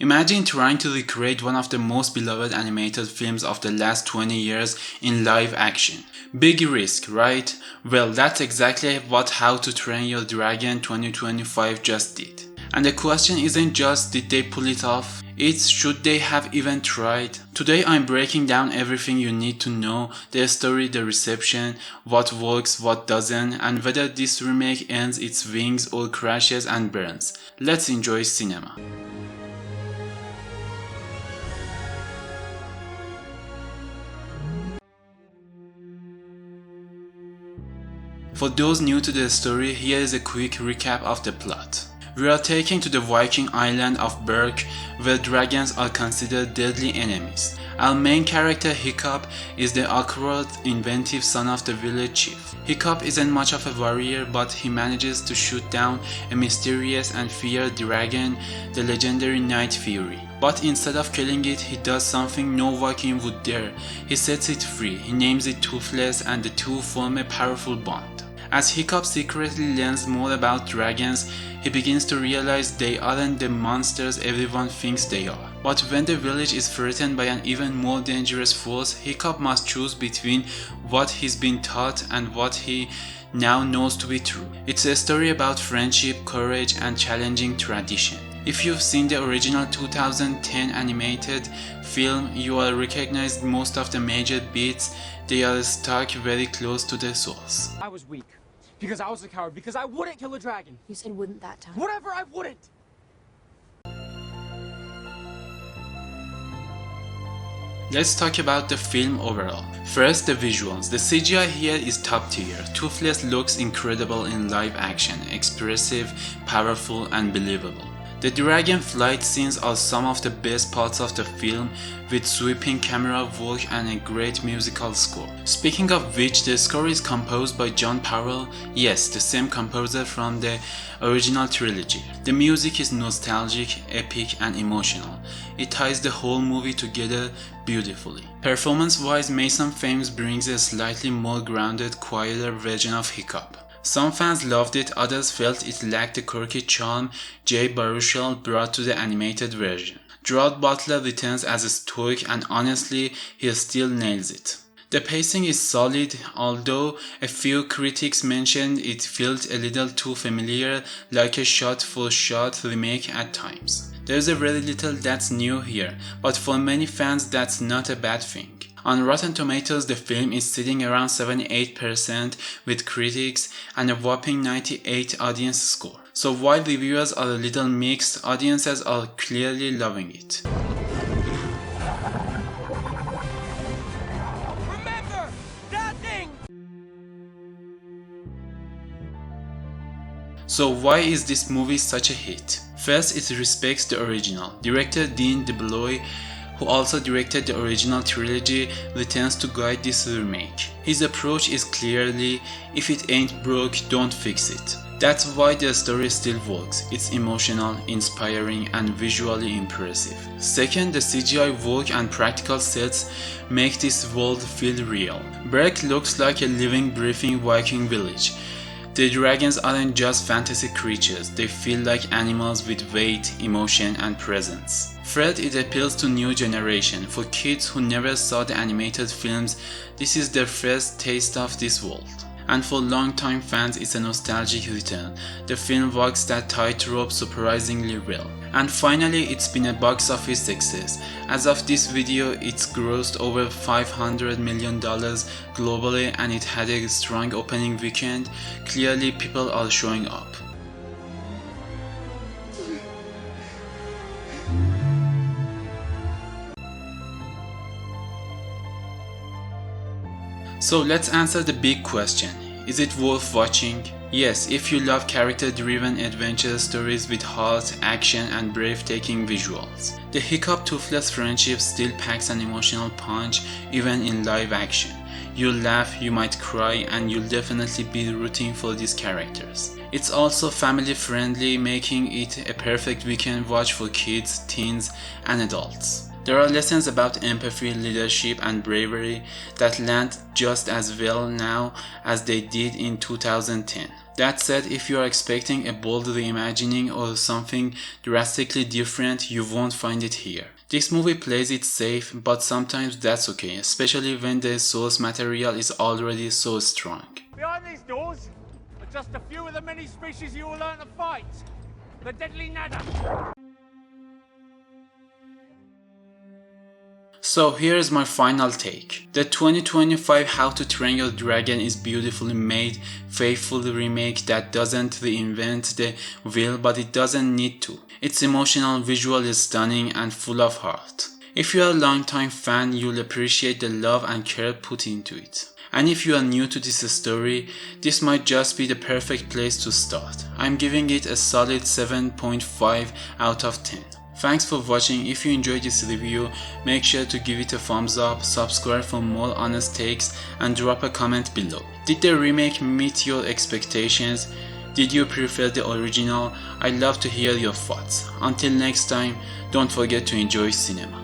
Imagine trying to recreate one of the most beloved animated films of the last 20 years in live action. Big risk, right? Well, that's exactly what How to Train Your Dragon 2025 just did. And the question isn't just did they pull it off, it's should they have even tried. Today I'm breaking down everything you need to know, the story, the reception, what works, what doesn't, and whether this remake ends its wings or crashes and burns. Let's enjoy cinema. For those new to the story, here is a quick recap of the plot. We are taken to the Viking island of Berk, where dragons are considered deadly enemies. Our main character Hiccup is the awkward, inventive son of the village chief. Hiccup isn't much of a warrior, but he manages to shoot down a mysterious and feared dragon, the legendary Night Fury. But instead of killing it, he does something no Viking would dare. He sets it free, he names it Toothless, and the two form a powerful bond. As Hiccup secretly learns more about dragons, he begins to realize they aren't the monsters everyone thinks they are. But when the village is threatened by an even more dangerous force, Hiccup must choose between what he's been taught and what he now knows to be true. It's a story about friendship, courage, and challenging tradition. If you've seen the original 2010 animated film, you will recognize most of the major beats. They are stuck very close to the source. I was weak. Because I was a coward. Because I wouldn't kill a dragon. You said wouldn't that time. Whatever, I wouldn't! Let's talk about the film overall. First, the visuals. The CGI here is top tier. Toothless looks incredible in live action, expressive, powerful, and believable. The dragon flight scenes are some of the best parts of the film, with sweeping camera work and a great musical score. Speaking of which, the score is composed by John Powell, yes, the same composer from the original trilogy. The music is nostalgic, epic, and emotional. It ties the whole movie together beautifully. Performance-wise, Mason Thames brings a slightly more grounded, quieter version of Hiccup. Some fans loved it, others felt it lacked the quirky charm Jay Baruchel brought to the animated version. Gerard Butler returns as a stoic, and honestly, he still nails it. The pacing is solid, although a few critics mentioned it felt a little too familiar, like a shot-for-shot remake at times. There's a very little that's new here, but for many fans that's not a bad thing. On Rotten Tomatoes, the film is sitting around 78% with critics and a whopping 98 audience score. So while reviewers are a little mixed, audiences are clearly loving it. Remember that thing! So why is this movie such a hit? First, it respects the original. Director Dean DeBlois, who also directed the original trilogy, returns to guide this remake. His approach is clearly, if it ain't broke, don't fix it. That's why the story still works. It's emotional, inspiring, and visually impressive. Second, the CGI work and practical sets make this world feel real. Berk looks like a living, breathing Viking village. The dragons aren't just fantasy creatures, they feel like animals with weight, emotion, and presence. Third, it appeals to new generation. For kids who never saw the animated films, this is their first taste of this world. And for longtime fans, it's a nostalgic return. The film walks that tightrope surprisingly well. And finally, it's been a box office success. As of this video, it's grossed over $500 million globally, and it had a strong opening weekend. Clearly, people are showing up. So let's answer the big question. Is it worth watching? Yes, if you love character-driven adventure stories with heart, action, and breathtaking visuals. The Hiccup-Toothless friendship still packs an emotional punch even in live action. You'll laugh, you might cry, and you'll definitely be rooting for these characters. It's also family-friendly, making it a perfect weekend watch for kids, teens, and adults. There are lessons about empathy, leadership, and bravery that land just as well now as they did in 2010. That said, if you are expecting a bold reimagining or something drastically different, you won't find it here. This movie plays it safe, but sometimes that's okay, especially when the source material is already so strong. Behind these doors are just a few of the many species you will learn to fight. The deadly nada. So here's my final take. The 2025 How to Train Your Dragon is beautifully made, faithful remake that doesn't reinvent the wheel, but it doesn't need to. Its emotional visual is stunning and full of heart. If you are a longtime fan, you'll appreciate the love and care put into it. And if you are new to this story, this might just be the perfect place to start. I'm giving it a solid 7.5 out of 10. Thanks for watching. If you enjoyed this review, make sure to give it a thumbs up, subscribe for more honest takes, and drop a comment below. Did the remake meet your expectations? Did you prefer the original? I'd love to hear your thoughts. Until next time, don't forget to enjoy cinema.